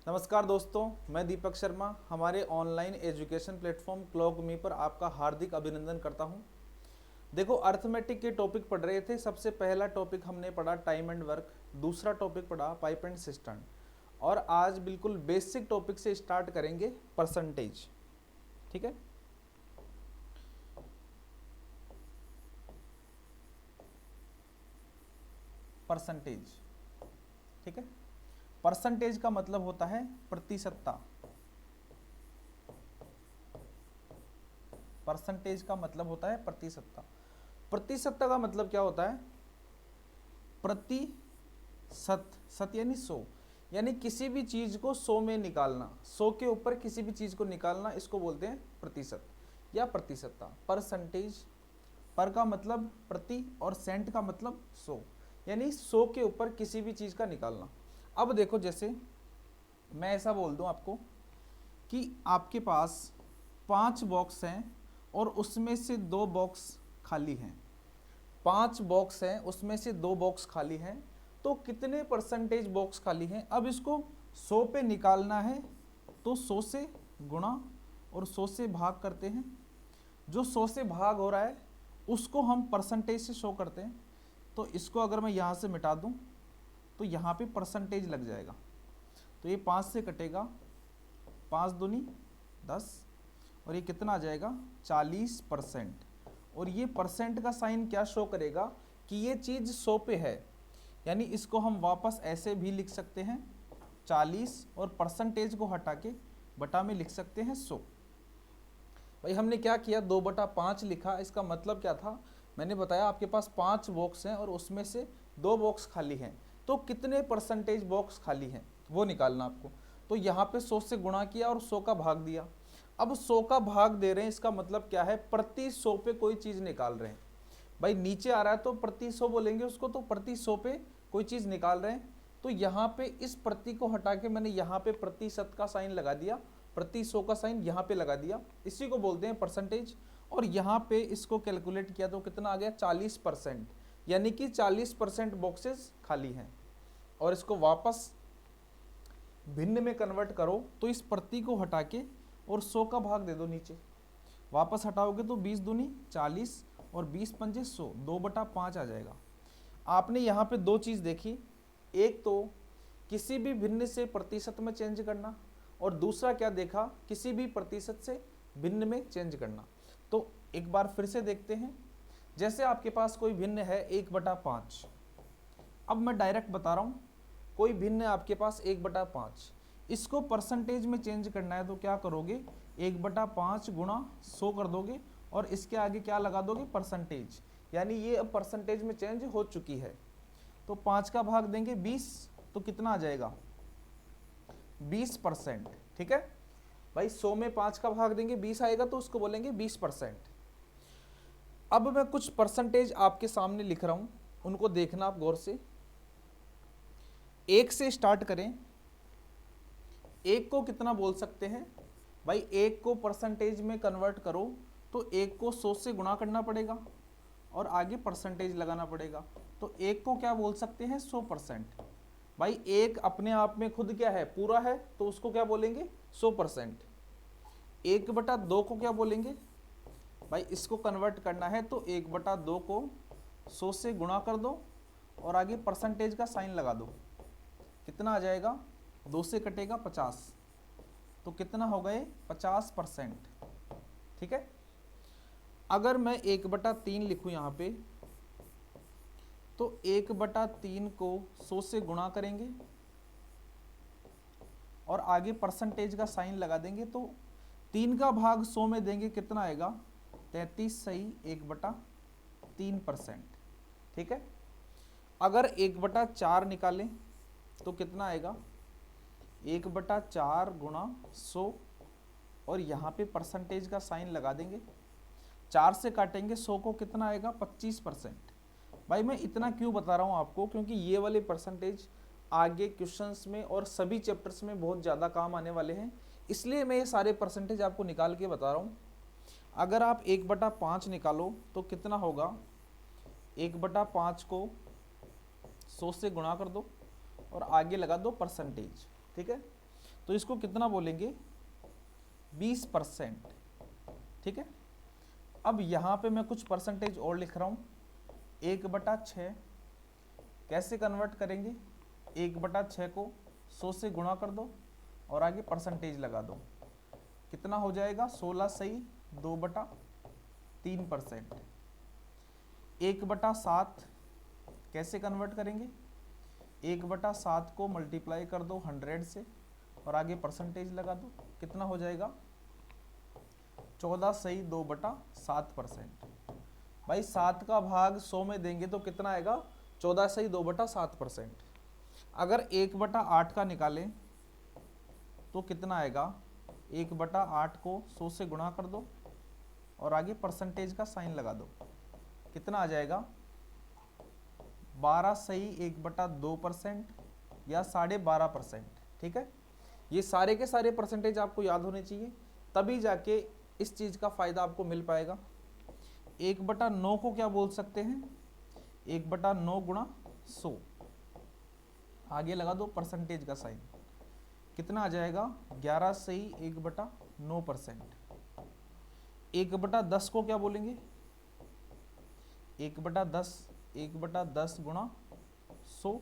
नमस्कार दोस्तों, मैं दीपक शर्मा हमारे ऑनलाइन एजुकेशन प्लेटफॉर्म क्लॉकमी पर आपका हार्दिक अभिनंदन करता हूं। देखो, अर्थमेटिक के टॉपिक पढ़ रहे थे। सबसे पहला टॉपिक हमने पढ़ा टाइम एंड वर्क, दूसरा टॉपिक पढ़ा पाइप एंड सिस्टर्न, और आज बिल्कुल बेसिक टॉपिक से स्टार्ट करेंगे, परसेंटेज। ठीक है, परसेंटेज। ठीक है, परसेंटेज का मतलब होता है प्रतिशतता। परसेंटेज का मतलब होता है प्रतिशतता। प्रतिशतता का मतलब क्या होता है? प्रतिशत, सत यानी 100, यानी किसी भी चीज को 100 में निकालना, 100 के ऊपर किसी भी चीज को निकालना, इसको बोलते हैं प्रतिशत या प्रतिशतता, परसेंटेज। पर का मतलब प्रति और सेंट का मतलब 100, यानी 100 के ऊपर किसी भी चीज का निकालना। अब देखो, जैसे मैं ऐसा बोल दूं आपको कि आपके पास 5 बॉक्स हैं और उसमें से 2 बॉक्स खाली हैं। 5 बॉक्स हैं, उसमें से 2 बॉक्स खाली हैं, तो कितने परसेंटेज बॉक्स खाली हैं? अब इसको 100 पे निकालना है, तो 100 से गुणा और 100 से भाग करते हैं। जो 100 से भाग हो रहा है उसको हम परसेंटेज से शो करते हैं। तो इसको अगर मैं यहाँ से मिटा दूँ तो यहाँ पे परसेंटेज लग जाएगा। तो ये 5 से कटेगा, 5 दूनी 10, और ये कितना आ जाएगा? 40%। और ये परसेंट का साइन क्या शो करेगा कि ये चीज़ 100 पे है, यानी इसको हम वापस ऐसे भी लिख सकते हैं 40, और परसेंटेज को हटा के बटा में लिख सकते हैं 100। भाई हमने क्या किया, 2/5 लिखा। इसका मतलब क्या था? मैंने बताया आपके पास 5 बॉक्स हैं और उसमें से 2 बॉक्स खाली हैं, तो कितने परसेंटेज बॉक्स खाली हैं वो निकालना आपको। तो यहाँ पे 100 से गुणा किया और 100 का भाग दिया। अब 100 का भाग दे रहे हैं, इसका मतलब क्या है? प्रति 100 पे कोई चीज़ निकाल रहे हैं। भाई नीचे आ रहा है तो प्रति 100 बोलेंगे उसको, तो प्रति 100 पे कोई चीज़ निकाल रहे हैं। तो यहाँ पे इस प्रति को हटा के मैंने यहाँ पे प्रतिशत का साइन लगा दिया, प्रति 100 का साइन यहाँ पे लगा दिया, इसी को बोलते हैं परसेंटेज। और यहाँ पे इसको कैलकुलेट किया तो कितना आ गया? 40%, यानी कि 40% बॉक्सेस खाली हैं। और इसको वापस भिन्न में कन्वर्ट करो तो इस प्रति को हटा के और 100 का भाग दे दो नीचे, वापस हटाओगे तो 20 दूनी 40 और 20 पंजे 100, 2/5 आ जाएगा। आपने यहाँ पे 2 चीज़ देखी, एक तो किसी भी भिन्न से प्रतिशत में चेंज करना, और दूसरा क्या देखा? किसी भी प्रतिशत से भिन्न में चेंज करना। तो एक बार फिर से देखते हैं। जैसे आपके पास कोई भिन्न है 1/5, अब मैं डायरेक्ट बता रहा हूँ, कोई भिन्न है आपके पास 1/5, इसको परसेंटेज में चेंज करना है तो क्या करोगे? 1/5 गुणा 100 कर दोगे और इसके आगे क्या लगा दोगे? परसेंटेज, यानी ये अब परसेंटेज में चेंज हो चुकी है। तो 5 का भाग देंगे 20, तो कितना आ जाएगा? 20%। ठीक है भाई, 100 में 5 का भाग देंगे 20 आएगा, तो उसको बोलेंगे 20%। अब मैं कुछ परसेंटेज आपके सामने लिख रहा हूं, उनको देखना आप गौर से। 1 से स्टार्ट करें। 1 को कितना बोल सकते हैं? भाई 1 को परसेंटेज में कन्वर्ट करो तो 1 को 100 से गुणा करना पड़ेगा और आगे परसेंटेज लगाना पड़ेगा। तो 1 को क्या बोल सकते हैं? 100%। भाई 1 अपने आप में खुद क्या है? पूरा है, तो उसको क्या बोलेंगे? 100%। 1/2 को क्या बोलेंगे? भाई इसको कन्वर्ट करना है तो 1/2 को 100 से गुणा कर दो और आगे परसेंटेज का साइन लगा दो। कितना आ जाएगा? 2 से कटेगा 50, तो कितना हो गए? 50%। ठीक है, अगर मैं 1/3 लिखूं यहाँ पे, तो 1/3 को 100 से गुणा करेंगे और आगे परसेंटेज का साइन लगा देंगे, तो 3 का भाग 100 में देंगे, कितना आएगा? 33 सही 1/3%। ठीक है, अगर 1/4 निकालें तो कितना आएगा? 1/4 गुणा 100 और यहाँ पे परसेंटेज का साइन लगा देंगे, 4 से काटेंगे 100 को, कितना आएगा? 25%। भाई मैं इतना क्यों बता रहा हूँ आपको? क्योंकि ये वाले परसेंटेज आगे क्वेश्चंस में और सभी चैप्टर्स में बहुत ज़्यादा काम आने वाले हैं, इसलिए मैं ये सारे परसेंटेज आपको निकाल के बता रहा हूँ। अगर आप 1/5 निकालो तो कितना होगा? 1/5 को 100 से गुणा कर दो और आगे लगा दो परसेंटेज। ठीक है, तो इसको कितना बोलेंगे 20%। ठीक है, अब यहाँ पे मैं कुछ परसेंटेज और लिख रहा हूँ। 1/6 कैसे कन्वर्ट करेंगे, 1/6 को 100 से गुणा कर दो और आगे परसेंटेज लगा दो, कितना हो जाएगा 16 सही 2/3%। 1/7 कैसे कन्वर्ट करेंगे, 1/7 को मल्टीप्लाई कर दो 100 से और आगे परसेंटेज लगा दो, कितना हो जाएगा 14 सही 2/7%। भाई 7 का भाग 100 में देंगे तो कितना आएगा 14 सही 2/7%। अगर 1/8 का निकालें तो कितना आएगा, 1/8 को 100 से गुणा कर दो और आगे परसेंटेज का साइन लगा दो, कितना आ जाएगा 12 सही 1/2% या 12.5%। ठीक है, ये सारे के सारे परसेंटेज आपको याद होने चाहिए, तभी जाके इस चीज़ का फ़ायदा आपको मिल पाएगा। 1/9 को क्या बोल सकते हैं, 1/9 गुणा 100, आगे लगा दो परसेंटेज का साइन, कितना आ जाएगा 11 सही 1/9%। 1/10 को क्या बोलेंगे, 1/10 गुणा 100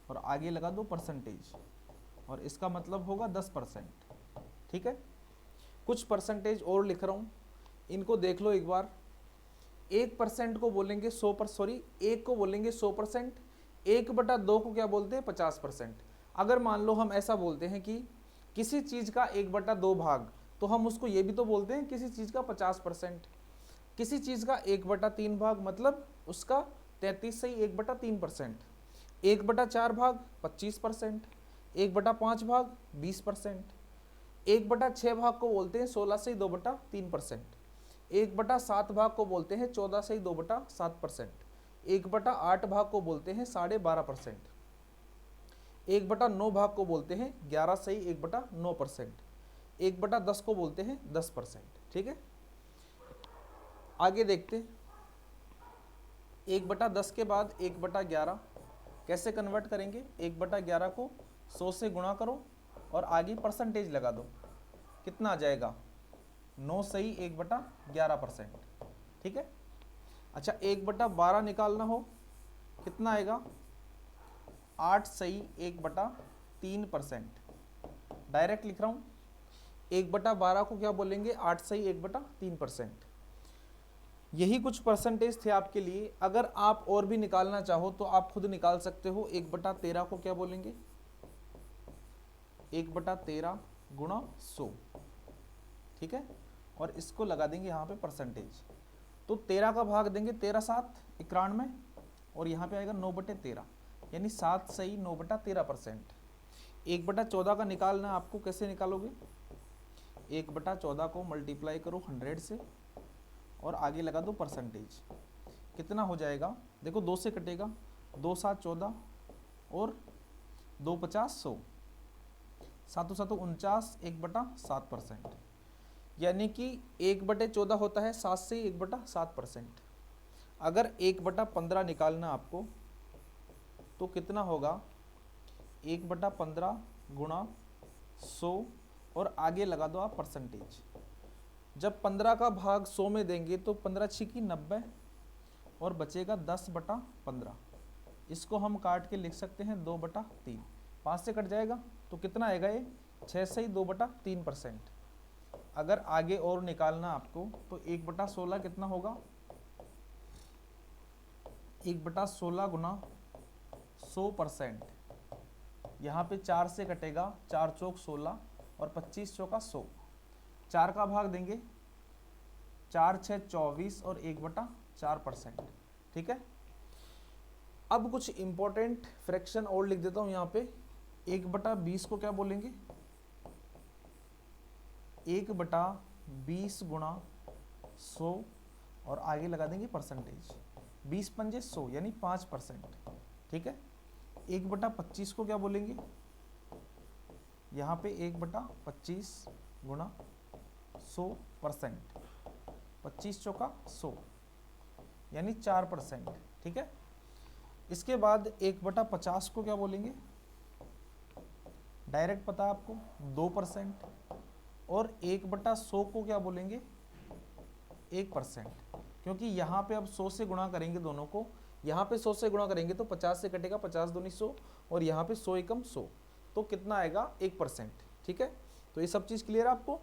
और आगे लगा दो परसेंटेज और इसका मतलब होगा 10%। ठीक है, कुछ परसेंटेज और लिख रहा हूँ, इनको देख लो एक बार। 1% को बोलेंगे 1 को बोलेंगे 100%, 1/2 को क्या बोलते हैं 50%। अगर मान लो हम ऐसा बोलते हैं कि किसी चीज़ का 1/2 भाग, तो हम उसको ये भी तो बोलते हैं किसी चीज़ का 50%। किसी चीज़ का 1/3 भाग मतलब उसका 33 सही 1/3%। 1/4 भाग 25%, 1/5 भाग 20%, 1/6 भाग को बोलते हैं 16 सही 2/3%, 1/7 भाग को बोलते हैं 14 सही 2/7%, 1/8 भाग को बोलते हैं 12.5%, 1/9 भाग को बोलते हैं 11 सही 1/9%, 1/10 को बोलते हैं 10%। ठीक है, आगे देखते, 1/10 के बाद 1/11 कैसे कन्वर्ट करेंगे, 1/11 को 100 से गुणा करो और आगे परसेंटेज लगा दो, कितना आ जाएगा 9 सही 1/11%। ठीक है, अच्छा 1/12 निकालना हो कितना आएगा 8 सही 1/3%। डायरेक्ट लिख रहा हूँ, 1/12 को क्या बोलेंगे 8 सही 1/3%। यही कुछ परसेंटेज थे आपके लिए। अगर आप और भी निकालना चाहो तो आप खुद निकाल सकते हो। 1/13 को क्या बोलेंगे, 1/13 गुणा 100। ठीक है, और इसको लगा देंगे यहाँ पे परसेंटेज, तो 13 का भाग देंगे 13 7 91 और यहाँ पे आएगा 9/13 यानी 7 सही 9/13%। 1/14 का निकालना आपको, कैसे निकालोगे, 1/14 को मल्टीप्लाई करो 100 से और आगे लगा दो परसेंटेज, कितना हो जाएगा, देखो 2 से कटेगा, 2 7 14 और 2 50 100, 7 7 49 1/7%, यानी कि 1/14 होता है 7 से 1/7%। अगर 1/15 निकालना आपको तो कितना होगा 1/15 गुणा 100 और आगे लगा दो आप परसेंटेज। जब 15 का भाग 100 में देंगे तो 15 छिकी 90 और बचेगा 10/15। इसको हम काट के लिख सकते हैं 2/3, 5 से कट जाएगा तो कितना आएगा ये 6 सही 2/3%। अगर आगे और निकालना आपको तो 1/16 कितना होगा, 1/16 गुना 100%। यहाँ पे 4 से कटेगा, 4 चौक 16 और 25 चौका 100, 4 का भाग देंगे, 4 6 24 और 1/4%। ठीक है, अब कुछ इंपॉर्टेंट फ्रैक्शन और लिख देता हूँ यहाँ पे। 1/20 को क्या बोलेंगे, 1/20 गुणा 100 और आगे लगा देंगे परसेंटेज, 20 पंजे 100 यानी 5%। ठीक है, 1/25 को क्या बोलेंगे, यहाँ पे 1/25 गुणा 100%, 25 चौका 100 यानी 4%। ठीक है, इसके बाद 1/50 को क्या बोलेंगे, डायरेक्ट पता है आपको 2%, और 1/100 को क्या बोलेंगे 1%, क्योंकि यहाँ पे अब 100 से गुणा करेंगे दोनों को, यहाँ पे 100 से गुणा करेंगे तो 50 से कटेगा, 50 दूनी 100, और यहाँ पे 100 एकम 100, तो कितना आएगा 1%। ठीक है, तो ये सब चीज़ क्लियर है आपको।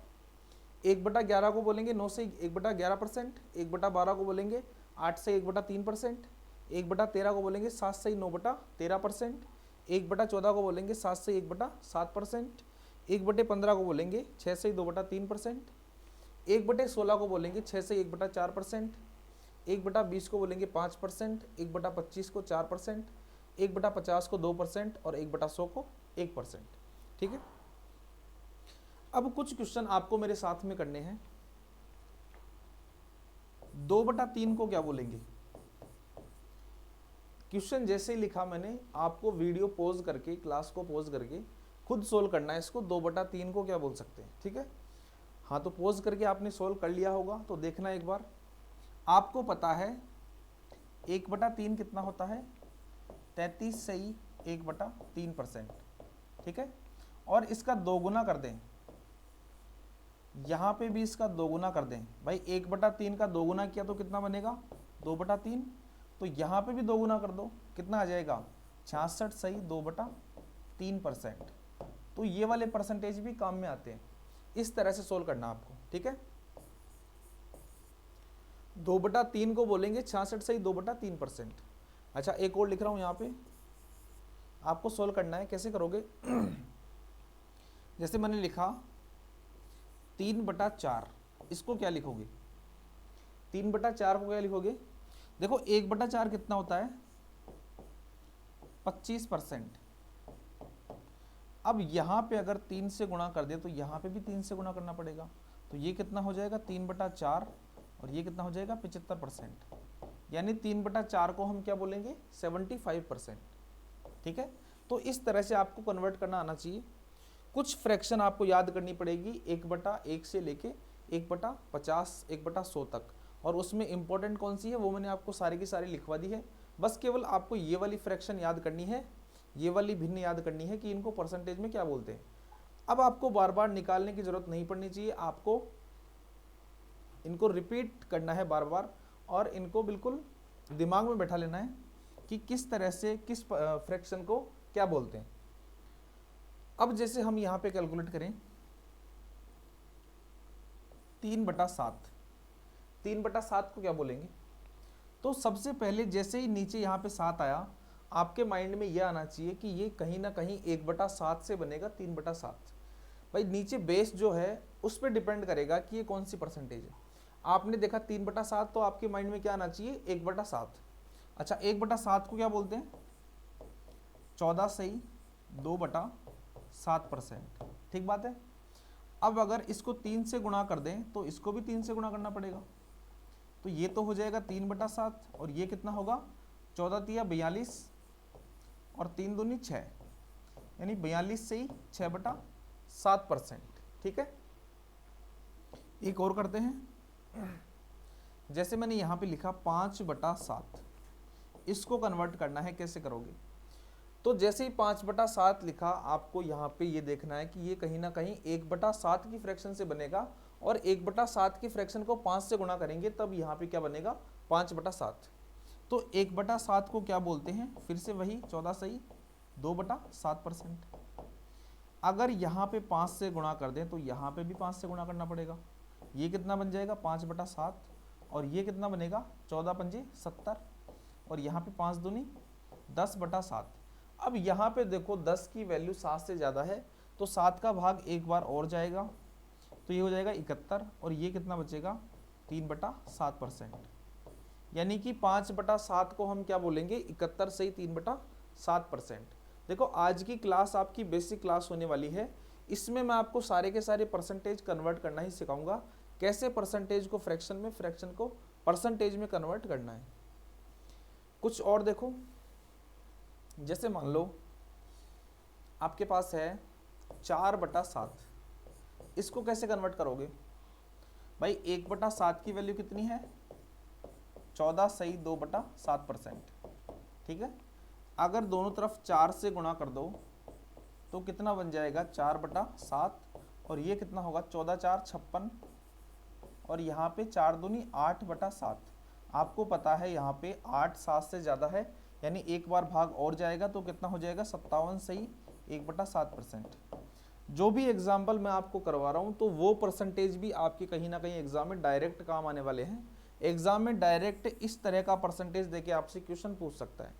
1/11 को बोलेंगे 9 से 1/11%, 1/12 को बोलेंगे 8 से 1/3%, 1/13 को बोलेंगे 7 से 9/13%, 1/14 को बोलेंगे 7 से 1/7%, 1/15 को बोलेंगे 6 से 2/3%, 1/16 को बोलेंगे 6 से 1/4%, 1/20 को बोलेंगे 5%, 1/25 को 4%, 1/50 को 2%, और 1/100 को 1%। ठीक है, अब कुछ क्वेश्चन आपको मेरे साथ में करने हैं। 2/3 को क्या बोलेंगे? क्वेश्चन जैसे ही लिखा मैंने, आपको वीडियो पॉज करके, क्लास को पॉज करके खुद सोल्व करना है इसको। 2/3 को क्या बोल सकते हैं? ठीक है, हाँ, तो पॉज करके आपने सोल्व कर लिया होगा तो देखना एक बार। आपको पता है 1/3 कितना होता है? 33 सही 1/3%। ठीक है, और इसका दोगुना कर दें, यहाँ पे भी इसका दोगुना कर दें। भाई 1/3 का दोगुना किया तो कितना बनेगा? 2/3। तो यहाँ पे भी दोगुना कर दो, कितना आ जाएगा? 66 सही 2/3%। तो ये वाले परसेंटेज भी काम में आते हैं। इस तरह से सोल्व करना आपको। ठीक है, 2/3 को बोलेंगे 66 सही 2/3%। अच्छा, एक और लिख रहा हूँ यहाँ पे, आपको सोल्व करना है। कैसे करोगे? जैसे मैंने लिखा 3/4, इसको क्या लिखोगे? 3/4 को क्या लिखोगे? देखो 1/4 कितना होता है? 25%। अब यहाँ पे अगर 3 से गुणा कर दे तो यहाँ पे भी 3 से गुणा करना पड़ेगा। तो ये कितना हो जाएगा? 3/4, और ये कितना हो जाएगा? 75%। यानी 3/4 को हम क्या बोलेंगे? 75%। ठीक है, तो इस तरह से आपको कन्वर्ट करना आना चाहिए। कुछ फ्रैक्शन आपको याद करनी पड़ेगी 1/1 से लेके 1/50, 1/100 तक, और उसमें इंपॉर्टेंट कौन सी है वो मैंने आपको सारी की सारी लिखवा दी है। बस केवल आपको ये वाली फ्रैक्शन याद करनी है, ये वाली भिन्न याद करनी है कि इनको परसेंटेज में क्या बोलते हैं। अब आपको बार बार निकालने की जरूरत नहीं पड़नी चाहिए, आपको इनको रिपीट करना है बार बार, और इनको बिल्कुल दिमाग में बैठा लेना है कि किस तरह से किस फ्रैक्शन को क्या बोलते हैं। अब जैसे हम यहाँ पे कैलकुलेट करें 3/7, 3/7 को क्या बोलेंगे? तो सबसे पहले जैसे ही नीचे यहाँ पे 7 आया, आपके माइंड में यह आना चाहिए कि ये कहीं ना कहीं 1/7 से बनेगा 3/7। भाई नीचे बेस जो है उस पर डिपेंड करेगा कि ये कौन सी परसेंटेज है। आपने देखा 3/7, तो आपके माइंड में क्या आना चाहिए? 1/7। अच्छा, 1/7 को क्या बोलते हैं? 14 सही 2/7%। ठीक बात है। अब अगर इसको 3 से गुणा कर दें तो इसको भी 3 से गुणा करना पड़ेगा। तो ये तो हो जाएगा 3/7, और ये कितना होगा? 14 तिया 42, और 3 दूनी 6, यानी 42 से ही 6/7%। ठीक है, एक और करते हैं। जैसे मैंने यहाँ पे लिखा 5/7, इसको कन्वर्ट करना है। कैसे करोगे? तो जैसे ही 5/7 लिखा, आपको यहाँ पे ये देखना है कि ये कहीं ना कहीं 1/7 की फ्रैक्शन से बनेगा, और 1/7 की फ्रैक्शन को 5 से गुणा करेंगे तब यहाँ पे क्या बनेगा? 5/7। तो 1/7 को क्या बोलते हैं? फिर से वही 14 सही 2/7%। अगर यहाँ पे 5 से गुणा कर दें तो यहाँ पे भी 5 से गुणा करना पड़ेगा। ये कितना बन जाएगा? 5/7, और ये कितना बनेगा? 14×5 70, और यहाँ पे 5 दूनी 10/7। अब यहाँ पे देखो 10 की वैल्यू 7 से ज़्यादा है, तो 7 का भाग एक बार और जाएगा, तो ये हो जाएगा 71, और ये कितना बचेगा? 3/7%। यानी कि 5/7 को हम क्या बोलेंगे? 71 से ही 3/7%। देखो आज की क्लास आपकी बेसिक क्लास होने वाली है, इसमें मैं आपको सारे के सारे परसेंटेज कन्वर्ट करना ही सिखाऊंगा, कैसे परसेंटेज को फ्रैक्शन में, फ्रैक्शन को परसेंटेज में कन्वर्ट करना है। कुछ और देखो, जैसे मान लो आपके पास है 4/7, इसको कैसे कन्वर्ट करोगे? भाई 1/7 की वैल्यू कितनी है? 14 सही 2/7%। ठीक है, अगर दोनों तरफ 4 से गुणा कर दो तो कितना बन जाएगा 4/7, और ये कितना होगा 14×4 = 56, और यहाँ पे 4 दूनी 8/7। आपको पता है यहाँ पे 8 7 से ज़्यादा है, यानी एक बार भाग और जाएगा तो कितना हो जाएगा 57 सही 1/7%। जो भी एग्जाम्पल मैं आपको करवा रहा हूँ तो वो परसेंटेज भी आपके कहीं ना कहीं एग्जाम में डायरेक्ट काम आने वाले हैं। एग्जाम में डायरेक्ट इस तरह का परसेंटेज देके आपसे क्वेश्चन पूछ सकता है,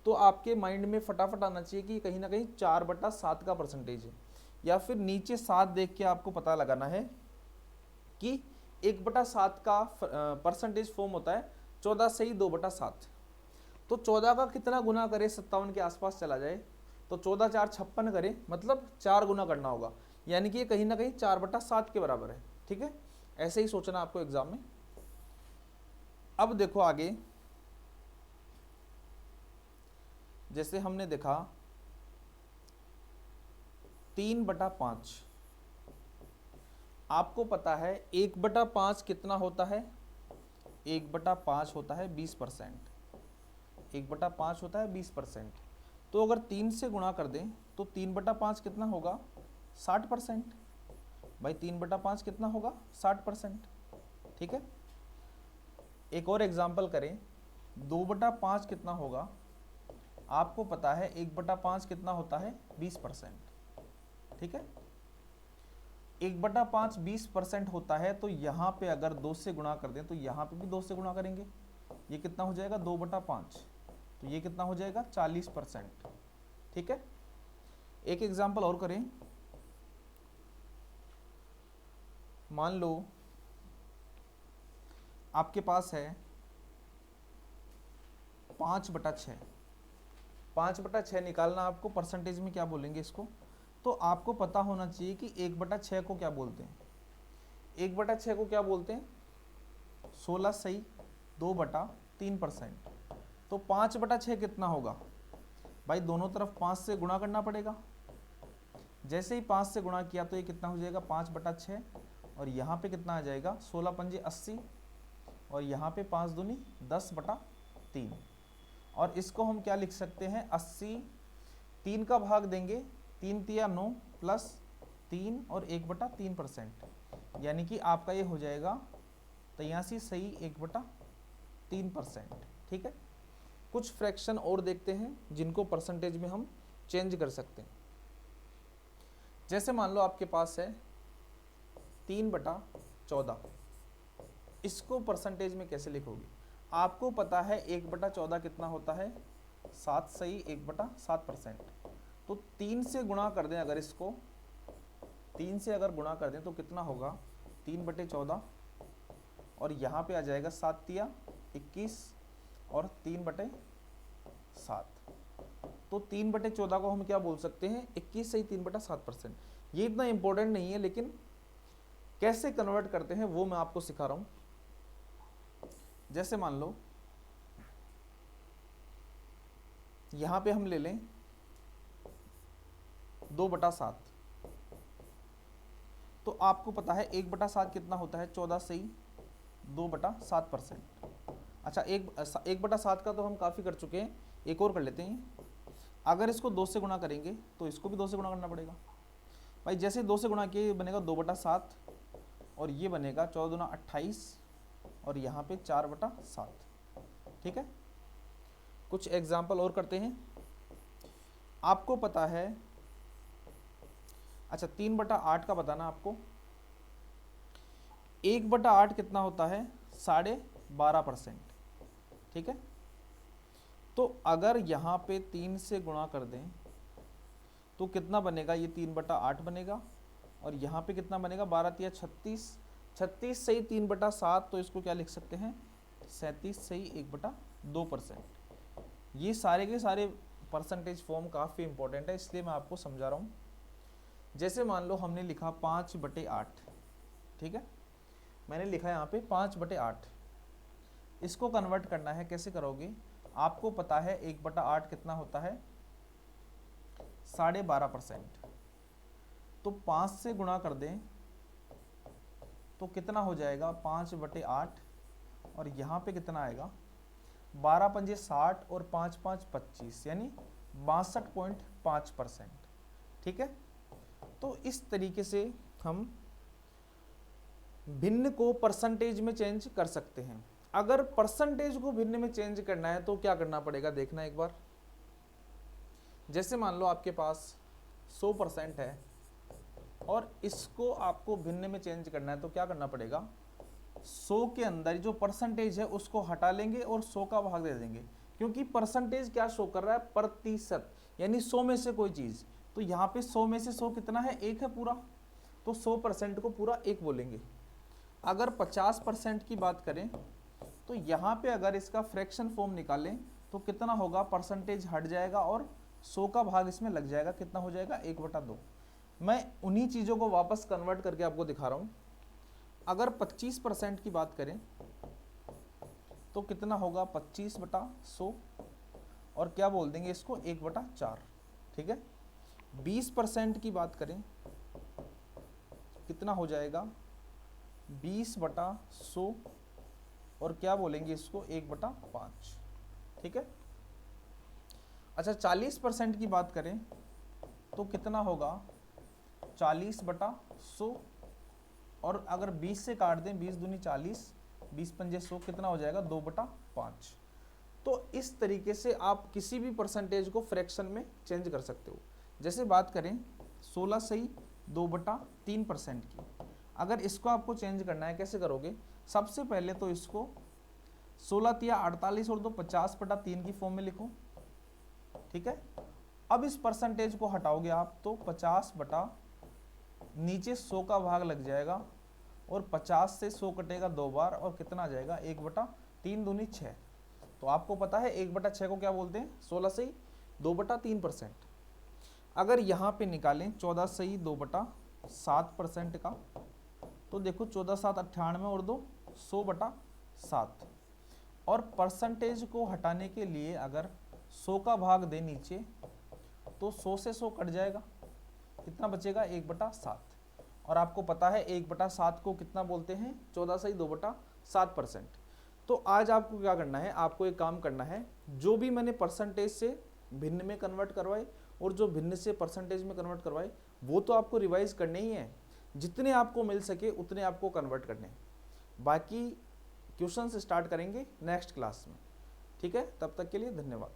तो आपके माइंड में फटाफट आना चाहिए कि कहीं ना कहीं 4/7 का परसेंटेज है, या फिर नीचे 7 देख के आपको पता लगाना है कि 1/7 का परसेंटेज फॉर्म होता है 14 सही 2/7। तो 14 का कितना गुना करे 57 के आसपास चला जाए, तो 14×4 = 56 करे, मतलब 4 गुना करना होगा, यानी कि ये कहीं ना कहीं 4/7 के बराबर है। ठीक है, ऐसे ही सोचना आपको एग्जाम में। अब देखो आगे, जैसे हमने देखा 3/5, आपको पता है 1/5 कितना होता है, 1/5 होता है 20%, 1/5 होता है 20%। तो अगर 3 से गुणा कर दें तो 3/5 कितना होगा 60%। भाई 3/5 कितना होगा 60%। ठीक है, एक और एग्जाम्पल करें, 2/5 कितना होगा, आपको पता है 1/5 कितना होता है 20%। ठीक है, 1/5 20% होता है, तो यहाँ पे अगर 2 से गुणा कर दें तो यहाँ पे भी 2 से गुणा करेंगे, ये कितना हो जाएगा 2/5, तो ये कितना हो जाएगा 40%। ठीक है, एक एग्जाम्पल और करें, मान लो आपके पास है 5/6, 5/6 निकालना आपको, परसेंटेज में क्या बोलेंगे इसको, तो आपको पता होना चाहिए कि 1/6 को क्या बोलते हैं, 1/6 को क्या बोलते हैं 16 सही 2/3%। तो 5/6 कितना होगा, भाई दोनों तरफ 5 से गुणा करना पड़ेगा। जैसे ही 5 से गुणा किया तो ये कितना हो जाएगा 5/6, और यहाँ पे कितना आ जाएगा 16×5 = 80, और यहाँ पे 5 दूनी 10/3। और इसको हम क्या लिख सकते हैं 80, 3 का भाग देंगे 3 × 9 + 3 और 1/3%, यानी कि आपका ये हो जाएगा 83 सही 1/3%। ठीक है, कुछ फ्रैक्शन और देखते हैं जिनको परसेंटेज में हम चेंज कर सकते हैं। जैसे मान लो आपके पास है 3/14, इसको परसेंटेज में कैसे लिखोगे, आपको पता है 1/14 कितना होता है 7 सही 1/7%। तो 3 से गुणा कर दें, अगर इसको 3 से अगर गुणा कर दें तो कितना होगा 3/14, और यहाँ पे आ जाएगा 7 × 21 और 3/7। तो 3/14 को हम क्या बोल सकते हैं 21 सही 3/7%। ये इतना इंपॉर्टेंट नहीं है, लेकिन कैसे कन्वर्ट करते हैं वो मैं आपको सिखा रहा हूं। जैसे मान लो यहां पे हम ले लें 2/7, तो आपको पता है 1/7 कितना होता है 14 सही 2/7%। अच्छा, 1/7 का तो हम काफ़ी कर चुके हैं, एक और कर लेते हैं। अगर इसको 2 से गुणा करेंगे तो इसको भी 2 से गुणा करना पड़ेगा। भाई जैसे 2 से गुणा किए ये बनेगा 2/7, और ये बनेगा 14 दूना 28, और यहाँ पे 4/7। ठीक है, कुछ एग्जाम्पल और करते हैं। आपको पता है, अच्छा 3/8 का बताना आपको, 1/8 कितना होता है 12.5%। ठीक है, तो अगर यहाँ पे 3 से गुणा कर दें तो कितना बनेगा, ये 3/8 बनेगा, और यहाँ पे कितना बनेगा 12 × 36, 36 सही 3/7, तो इसको क्या लिख सकते हैं 37 सही 1/2%। ये सारे के सारे परसेंटेज फॉर्म काफ़ी इंपॉर्टेंट है, इसलिए मैं आपको समझा रहा हूँ। जैसे मान लो हमने लिखा 5/8, ठीक है, मैंने लिखा यहाँ पे 5/8, इसको कन्वर्ट करना है, कैसे करोगे, आपको पता है 1/8 कितना होता है 12.5%। तो 5 से गुणा कर दें तो कितना हो जाएगा 5/8, और यहाँ पे कितना आएगा 12 × 5 = 60 और 5 × 5 = 25, यानी 62.5%। ठीक है। तो इस तरीके से हम भिन्न को परसेंटेज में चेंज कर सकते हैं। अगर परसेंटेज को भिन्न में चेंज करना है तो क्या करना पड़ेगा, देखना एक बार। जैसे मान लो आपके पास 100% है और इसको आपको भिन्न में चेंज करना है तो क्या करना पड़ेगा, 100 के अंदर जो परसेंटेज है उसको हटा लेंगे और 100 का भाग दे देंगे, क्योंकि परसेंटेज क्या शो कर रहा है, प्रतिशत, यानी 100 में से कोई चीज। तो यहाँ पे 100 में से 100 कितना है, 1 है पूरा, तो 100% को पूरा 1 बोलेंगे। अगर 50% की बात करें तो यहाँ पे अगर इसका फ्रैक्शन फॉर्म निकालें तो कितना होगा, परसेंटेज हट जाएगा और 100 का भाग इसमें लग जाएगा, कितना हो जाएगा, 1/2। मैं उन्हीं चीज़ों को वापस कन्वर्ट करके आपको दिखा रहा हूँ। अगर 25% की बात करें तो कितना होगा, 25/100 और क्या बोल देंगे इसको, 1/4, ठीक है। 20% की बात करें कितना हो जाएगा, 20/100 और क्या बोलेंगे इसको, 1/5, ठीक है। अच्छा 40% की बात करें तो कितना होगा, 40/100 और अगर 20 से काट दें, 20 दूनी 40, 20 पंजे 100, कितना हो जाएगा, 2/5। तो इस तरीके से आप किसी भी परसेंटेज को फ्रैक्शन में चेंज कर सकते हो। जैसे बात करें 16 सही 2/3% की, अगर इसको आपको चेंज करना है, कैसे करोगे, सबसे पहले तो इसको 16 तिया 48 और 2 50/3 की फॉर्म में लिखो, ठीक है। अब इस परसेंटेज को हटाओगे आप तो 50 बटा नीचे 100 का भाग लग जाएगा और 50 से 100 कटेगा 2 बार और कितना आ जाएगा, 1/3 दूनी 6। तो आपको पता है 1/6 को क्या बोलते हैं, 16 सही 2/3%। अगर यहाँ पे निकालें 14 सही 2/7% का, तो देखो 14 7 98 और 2 100/7। और परसेंटेज को हटाने के लिए अगर 100 का भाग दे नीचे तो 100 से 100 कट जाएगा, कितना बचेगा, 1/7। और आपको पता है 1/7 को कितना बोलते हैं, 14 सही 2/7%। तो आज आपको क्या करना है, आपको एक काम करना है, जो भी मैंने परसेंटेज से भिन्न में कन्वर्ट करवाए और जो भिन्न से परसेंटेज में कन्वर्ट करवाए वो तो आपको रिवाइज करने ही है, जितने आपको मिल सके उतने आपको कन्वर्ट करने हैं। बाकी क्वेश्चन स्टार्ट करेंगे नेक्स्ट क्लास में, ठीक है। तब तक के लिए धन्यवाद।